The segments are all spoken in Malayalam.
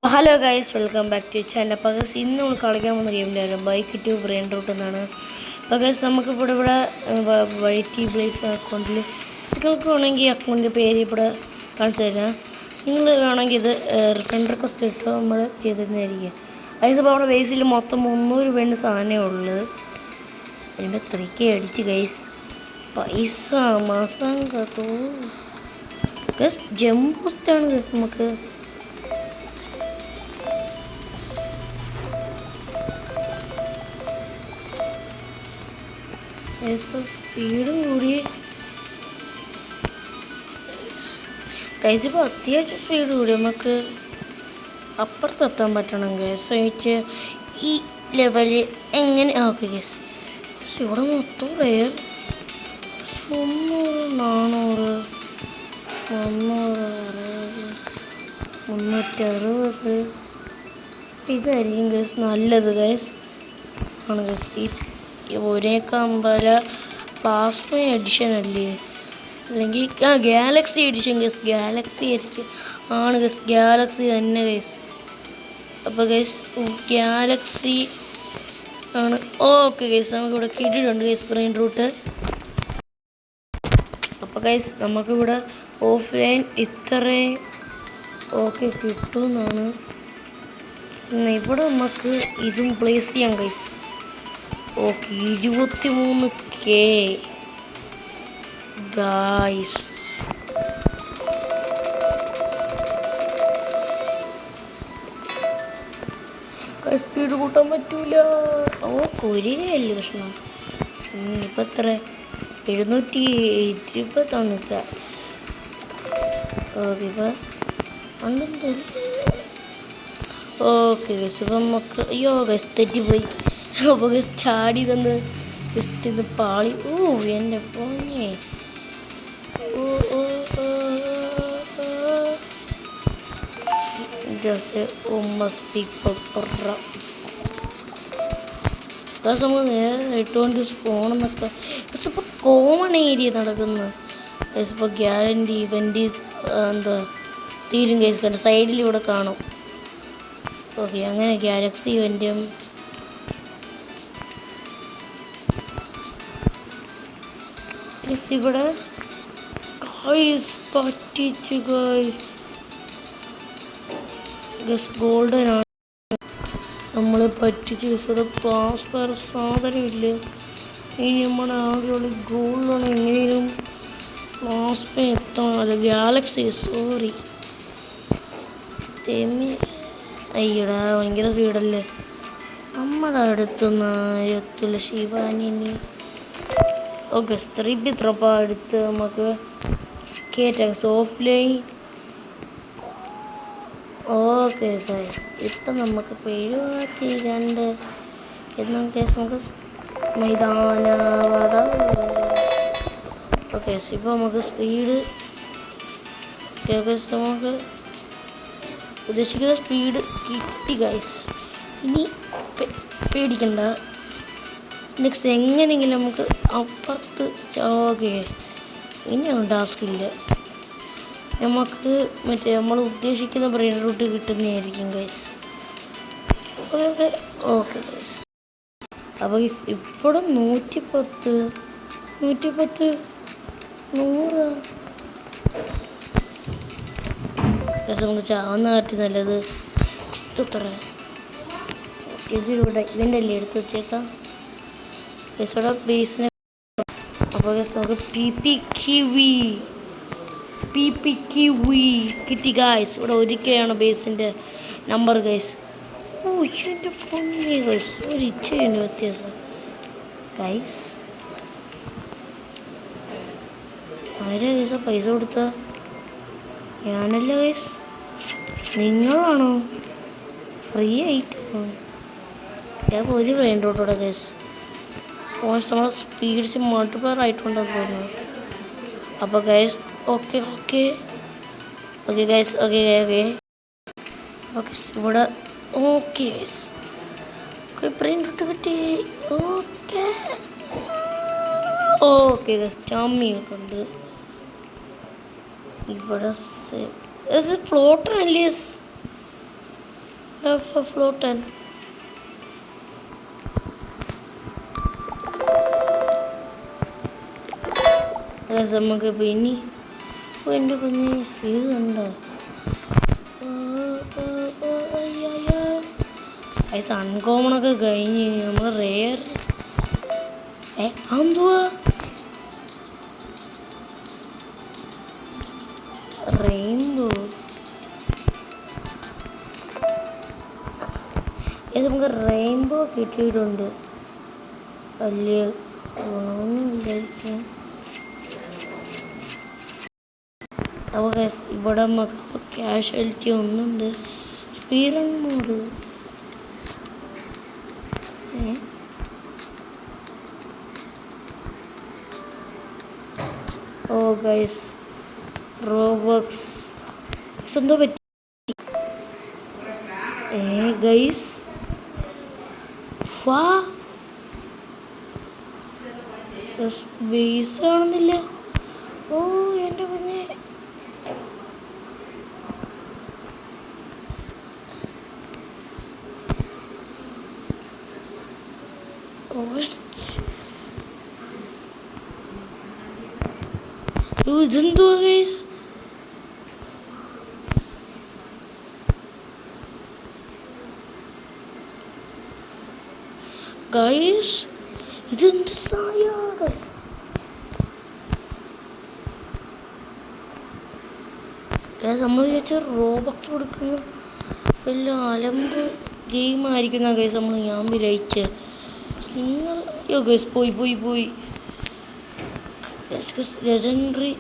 Hello guys, welcome back to channel. അപ്പോൾ ഗൈസ് ഇന്ന് നമ്മൾ കളിക്കാൻ പോകുന്ന ഗെയിമിൻ്റെ കാര്യം ബൈക്ക് ടു ബ്രെയിൻ റൂട്ട് എന്നാണ്. അപ്പോൾ ഗൈസ് നമുക്കിവിടെ വൈറ്റി ബ്ലേസ് അക്കൗണ്ടിൽ നിങ്ങൾക്ക് വേണമെങ്കിൽ ഈ അക്കൗണ്ടിൻ്റെ പേര് ഇവിടെ കാണിച്ചു തരാം. നിങ്ങൾ വേണമെങ്കിൽ ഇത് ഫ്രണ്ട് റിക്വസ്റ്റ് ഇട്ട് നമ്മൾ ചെയ്തിരുന്നതായിരിക്കും. ഗൈസ് അപ്പോൾ നമ്മുടെ ബേസിൽ മൊത്തം 300 രൂപേൻ്റെ സാധനമേ ഉള്ളൂ. അതിൻ്റെ 3K അടിച്ച് ഗൈസ് പൈസ മാസം കാത്തു ഗൈസ് ജംബോസ്റ്റാണ് ഗൈസ്. നമുക്ക് സ്പീഡും കൂടി ഗൈസ്. ഇപ്പോൾ അത്യാവശ്യം സ്പീഡ് കൂടി നമുക്ക് അപ്പുറത്തെത്താൻ പറ്റണം ഗൈസ്. ആയിട്ട് ഈ ലെവലിൽ എങ്ങനെ ഓക്കെ ഗൈസ്. ഇവിടെ മൊത്തം റെയർ 300 400 360 360 ഇതായിരിക്കും ഗൈസ് നല്ലത് ഗൈസ്. ആണ് ഗൈസ് ഈ ഒരേ കമ്പല പ്ലാസ്മ എഡിഷൻ അല്ലേ, അല്ലെങ്കിൽ ഗാലക്സി എഡിഷൻ ഗൈസ്. ഗാലക്സി ആയിരിക്കും ആണ് ഗൈസ്, ഗാലക്സി തന്നെ ഗൈസ്. അപ്പോൾ ഗൈസ് ഗാലക്സി ആണ്. ഓക്കെ ഗൈസ് നമുക്കിവിടെ കിട്ടിയിട്ടുണ്ട് ഗൈസ് ബ്രെയിൻ റൂട്ട്. അപ്പോൾ ഗൈസ് നമുക്കിവിടെ ഓഫ്ലൈൻ ഇത്രയും ഓക്കെ കിട്ടുമെന്നാണ്. ഇവിടെ നമുക്ക് ഇതും പ്ലേസ് ചെയ്യാം guys. Okay 23K guys. Speed കൂട്ടാൻ പറ്റൂല. കൊരികയല്ലേ പ്രശ്നം. ഇപ്പം എത്ര 720 ഓക്കെ ഇപ്പം ഓക്കെ ഗൈസ്. ഇപ്പം നമുക്ക് അയ്യോ ഗൈസ് തെറ്റിപ്പോയി. അപ്പോൾ ഗൈസ് ചാടി തന്ന് ജസ്റ്റ് ഇത് പാളി. എൻ്റെ പോഞ്ഞേ. നമുക്ക് നേരെ ഇട്ടുകൊണ്ട് പോകണമെന്നൊക്കെ ഇപ്പോൾ കോമൺ ഏരിയ നടക്കുന്നു ഗൈസ്. ഇപ്പോൾ ഗ്യാരണ്ടി ഇവൻ്റ് എന്താ തീരും ഗൈസ്. കണ്ട് സൈഡിൽ ഇവിടെ കാണും. ഓക്കെ അങ്ങനെ ഗാലക്സി ഇവൻ്റും ഇവിടെ പറ്റിച്ചു ഗൈസ്. ഗോൾഡൻ ആണ് നമ്മളെ പറ്റിച്ച് ഇവിടെ പ്ലാസ്മർ സാധനമില്ല. ഇനി നമ്മുടെ ആകെയുള്ള ഗോൾഡാണ്. എങ്ങനെയും പ്ലാസ്മ എത്തണം. അല്ല ഗാലക്സി സോറി തെമ്മി. അയ്യടാ ഭയങ്കര സ്പീഡല്ലേ. നമ്മുടെ അടുത്തൊന്നും ആരത്തില്ല ശിവാനി. ഓക്കെ സ്ത്രീപ്പ് ഇത്രപ്പ അടുത്ത് നമുക്ക് കയറ്റാം ഓഫ്ലൈൻ. ഓക്കെ ഗൈസ് ഇപ്പം നമുക്ക് 72 എന്നാൽ കേസ് നമുക്ക് മൈതാനവട. ഓക്കെ ഇപ്പോൾ നമുക്ക് സ്പീഡ് നമുക്ക് ഉദ്ദേശിക്കുന്ന സ്പീഡ് കിട്ടി ഗൈസ്. ഇനി പേടിക്കണ്ട. നെക്സ്റ്റ് എങ്ങനെയെങ്കിലും നമുക്ക് അപ്പുറത്ത് ഓക്കെ ഇനിയാണ് ടാസ്ക് ഇല്ല. നമുക്ക് മറ്റേ നമ്മൾ ഉദ്ദേശിക്കുന്ന ബ്രെയിൻ റൂട്ട് കിട്ടുന്നതായിരിക്കും ഗൈസ്. Okay okay guys. അപ്പോൾ ഗൈസ് ഇപ്പോഴും 110 100 ഗൈസ്. നമുക്ക് ചാവുന്ന കാട്ടി നല്ലത് ഇത്ര ഇതിലൂടെ ഇവൻ്റെ അല്ലേ എടുത്ത് വെച്ചേക്കാം ഗൈസ് ബേസിനെ. അപ്പോൾ ഗൈസ് നമുക്ക് പി പി കിട്ടി ഗൈസ്. ഇവിടെ 1K ബേസിൻ്റെ നമ്പർ ഗൈസ്. എൻ്റെ പൊന്നി ഗൈസ് ഒരു ഇച്ചിരിയുണ്ട് വ്യത്യാസം ഗൈസ്. ആരാ ഗൈസ് പൈസ കൊടുത്ത? ഞാനല്ല ഗൈസ്, നിങ്ങളാണോ? ഫ്രീ ആയിട്ടോ. ഞാൻ ഒരു ബ്രെയിൻ റൂട്ടോടെ ഗൈസ്. നമ്മളെ സ്പീഡ്സ് മൾട്ടിപ്ലർ ആയിട്ടുണ്ടെന്ന് തോന്നുന്നു. അപ്പോൾ ഗൈസ് ഓക്കെ ഗൈസ് ഓക്കെ ഇവിടെ ഓക്കെ ബ്രെയിൻ റൂട്ട് കിട്ടി. ഓക്കെ ഗൈസ് ടമ്മി കിട്ടുണ്ട്. ഇവിടെ ഫ്ലോട്ടർ അല്ലേ ഫ്ലോട്ടൻ. നമുക്ക് പിന്നെ എൻ്റെ കുഞ്ഞ് സ്പീഡ് കണ്ടോ? അൺകോമണൊക്കെ കഴിഞ്ഞ് നമ്മൾ റെയർ എന്തുവാ റെയിൻബോ? നമുക്ക് റെയിൻബോ കിട്ടിയിട്ടുണ്ട്. വലിയ ഗുണമൊന്നും വിചാരിക്കാം. അപ്പോൾ ഇവിടെ നമുക്ക് ക്യാഷ്വാലിറ്റി ഒന്നുണ്ട്. Speed run mode. Oh guys, Roblox എന്തോ പറ്റി. ഗൈസ് ബേസ് കാണുന്നില്ല. ഓ എൻ്റെ കുഞ്ഞെ, ഇതെന്തുവാ ഗൈസ്? ഗൈസ് ഇതെന്ത് സായാ ഗൈസ്? നമ്മൾ വിചാരിച്ച റോബക്സ് കൊടുക്കുന്ന വലിയ അലമ്പ് ഗെയിമായിരിക്കുന്ന ഗൈസ് ഞാൻ വിചാരിച്ച്. നിങ്ങൾ അയ്യോ ഗൈസ് പോയി ലെജൻഡറി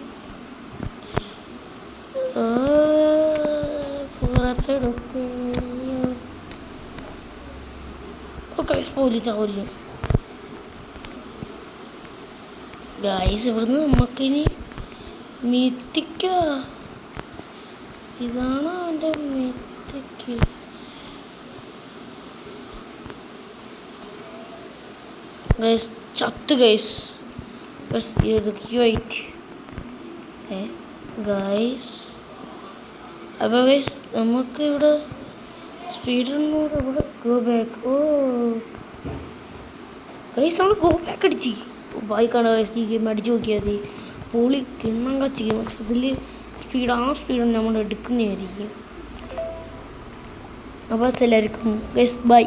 പുറത്തെടുത്ത് പോലും ഗൈസ്. ഇവിടുന്ന് നമുക്കിനി മിത്തിക്ക. ഇതാണോ എൻ്റെ മിത്തിക്ക്? ഗൈസ് ചത്ത് ഗൈസ്. ഗൈസ് അപ്പോൾ ഗൈസ് നമുക്ക് ഇവിടെ സ്പീഡ് റണ്ണോട് ഇവിടെ ഗോ ബാക്ക്. ഓ ഗൈസ് നമ്മൾ ഗോ ബാക്ക് അടിച്ച് ബൈക്കാണ് ഗൈസ്. ഈ ഗെയിം അടിച്ച് നോക്കിയാൽ മതി. പൊളി കിണ്ണം കച്ച് ഗെയിം. ഇതിൽ സ്പീഡ് നമ്മൾ എടുക്കുന്നതായിരിക്കും. അപ്പോൾ എല്ലാവർക്കും ഗൈസ് ബൈ.